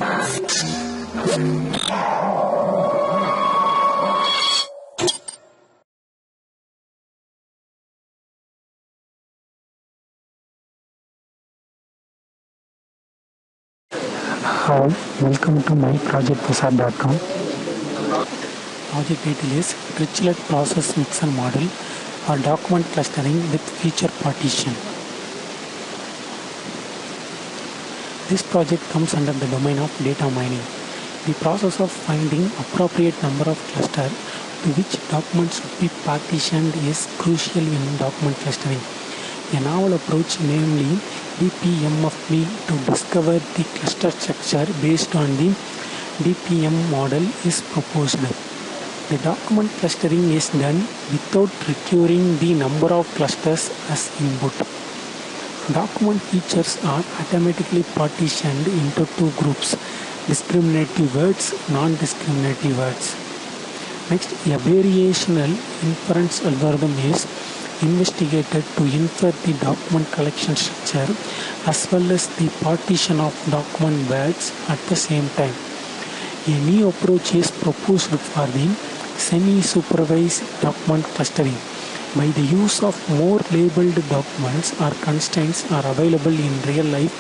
Hi, welcome to my project.com. Project title is Dirichlet Process Mixer Model for Document Clustering with Feature Partition. This project comes under the domain of data mining. The process of finding appropriate number of clusters to which documents should be partitioned is crucial in document clustering. A novel approach, namely DPMFB, to discover the cluster structure based on the DPM model is proposed. The document clustering is done without recurring the number of clusters as input. Document features are automatically partitioned into two groups: discriminative words, non-discriminative words. Next, a variational inference algorithm is investigated to infer the document collection structure as well as the partition of document words at the same time. A new approach is proposed for the semi-supervised document clustering. By the use of more labeled documents or constraints are available in real life,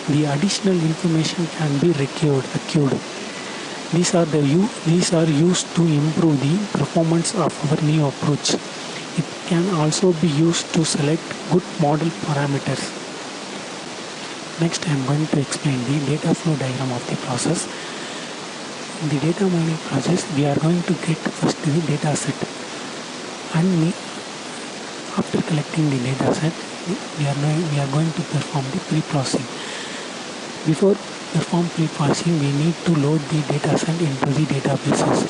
the additional information can be recurred. These are used to improve the performance of our new approach. It can also be used to select good model parameters. Next, I am going to explain the data flow diagram of the process. In the data mining process, we are going to get first the data set, and after collecting the data set, we are going to perform the pre-processing. Before perform pre-processing, we need to load the data set into the databases.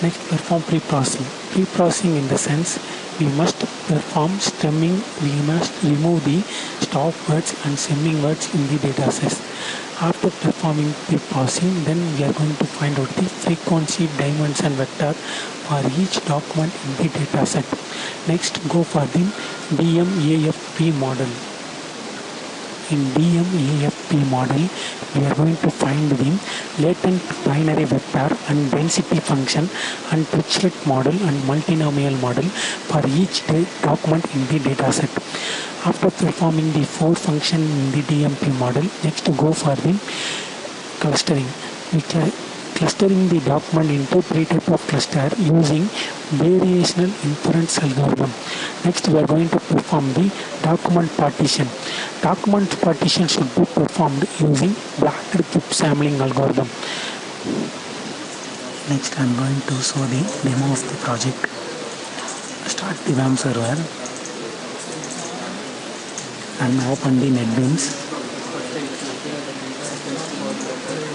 Next, perform pre-processing. Pre-processing in the sense we must perform stemming. We must remove the stop words and stemming words in the data sets. After performing pre-processing, then we are going to find out the frequency, dimension vector for each document in the data set. Next, go for the DMAFP model. In DMAFP model, we are going to find the latent binary vector and density function and Dirichlet model and multinomial model for each document in the data set. After performing the four functions in the DMP model, next to go for the clustering, which are clustering the document into three types of cluster using variational inference algorithm. Next, we are going to perform the document partition. Document partition should be performed using blocked cube sampling algorithm. Next, I am going to show the demo of the project. Start the WAM server and open the NetBeans.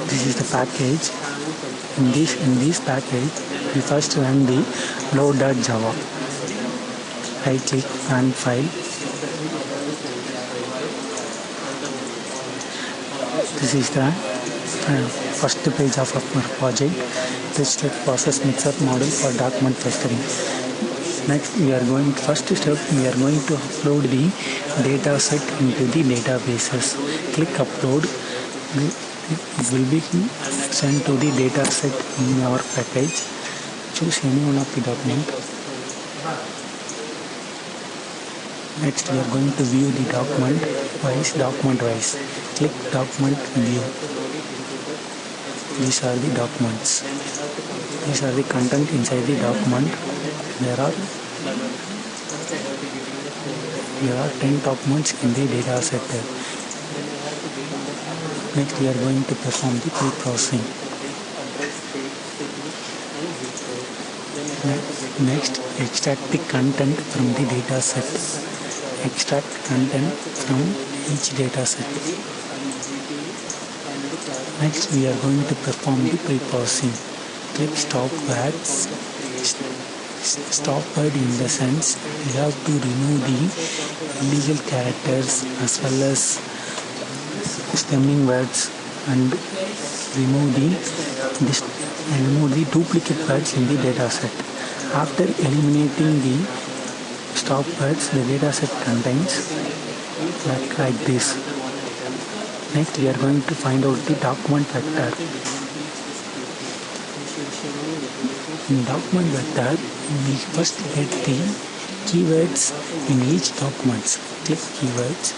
This is the package. In this package, we first run the load.java. Right click and file. This is the first page of our project. Dirichlet process mixer model for document clustering. Next, first step, we are going to upload the data set into the databases. Click upload. It will be sent to the data set in our package. Choose any one of the document. Next, we are going to view the document wise. Click document view. These are the documents. These are the content inside the document. There are 10 documents in the data set. Next, we are going to perform the pre-processing. Next, extract the content from the data set. Extract content from each data set. Next, we are going to perform the pre-processing. Click stop words. Stop word in the sense we have to remove the illegal characters as well as stemming words and remove the duplicate words in the data set. After eliminating the stop words, the data set contains like this. Next we are going to find out the document vector. In document vector, we first get the keywords in each document. Click keywords.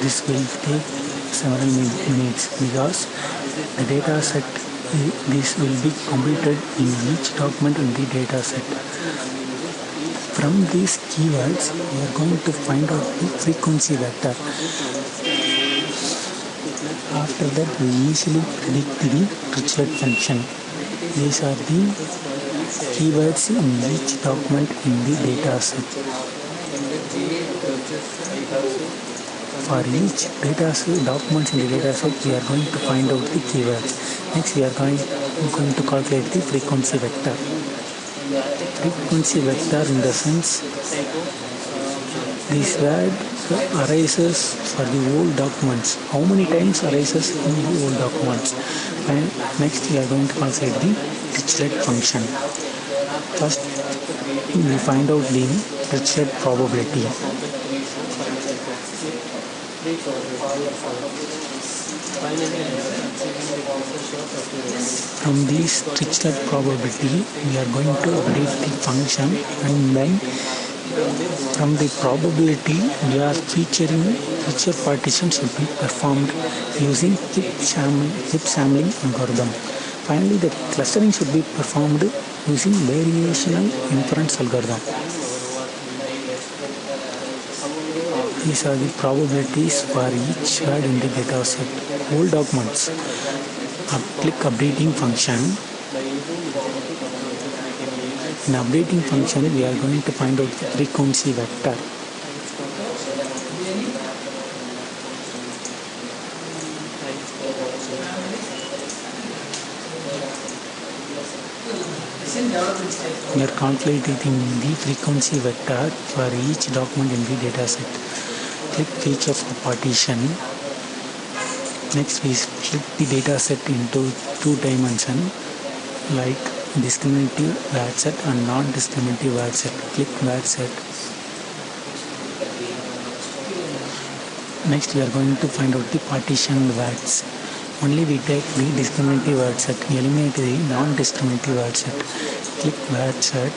This will take several minutes because the data set, this will be completed in each document in the data set. From these keywords, we are going to find out the frequency vector. After that, we easily predict the Dirichlet function. These are the keywords in each document in the data set. For each documents in the data set, we are going to find out the keywords. Next, we are going to calculate the frequency vector. Frequency vector in the sense this word arises for the whole documents. How many times arises in the whole documents? And next we are going to calculate the Dirichlet function. First we find out the Dirichlet probability. From this Dirichlet probability, we are going to update the function, and then from the probability, we are feature partition should be performed using chip sampling algorithm. Finally, the clustering should be performed using variational inference algorithm. These are the probabilities for each word in the data set. Whole documents. Click updating function. In updating function, we are going to find out the frequency vector. We are calculating the frequency vector for each document in the data set. Click feature for partition. Next we split the data set into two dimensions like discriminative word set and non-discriminative word set. Click word set. Next we are going to find out the partitioned words. Only we take the discriminative word set, eliminate the non-discriminative word set. Click word set.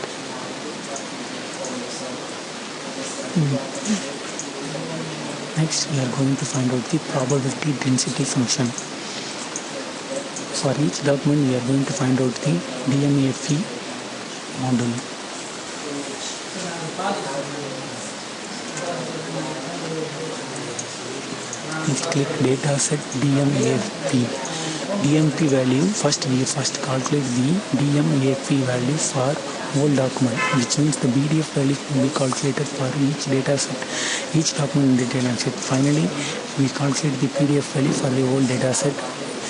Next we are going to find out the probability density function. For each document we are going to find out the DMFE module. Click dataset DMP value. We first calculate the DMFE value for whole document, which means the BDF value will be calculated for each data set, each document in the data set. Finally, we calculate the PDF value for the whole data set.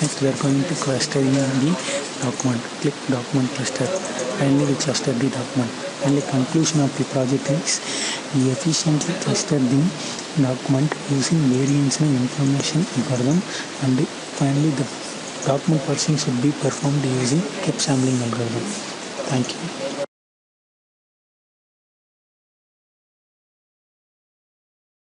Next, we are going to cluster in the document. Click document cluster. Finally, we cluster the document. And the conclusion of the project is we efficiently cluster the document using variance and information algorithm, and finally the document processing should be performed using chip sampling algorithm. Thank you.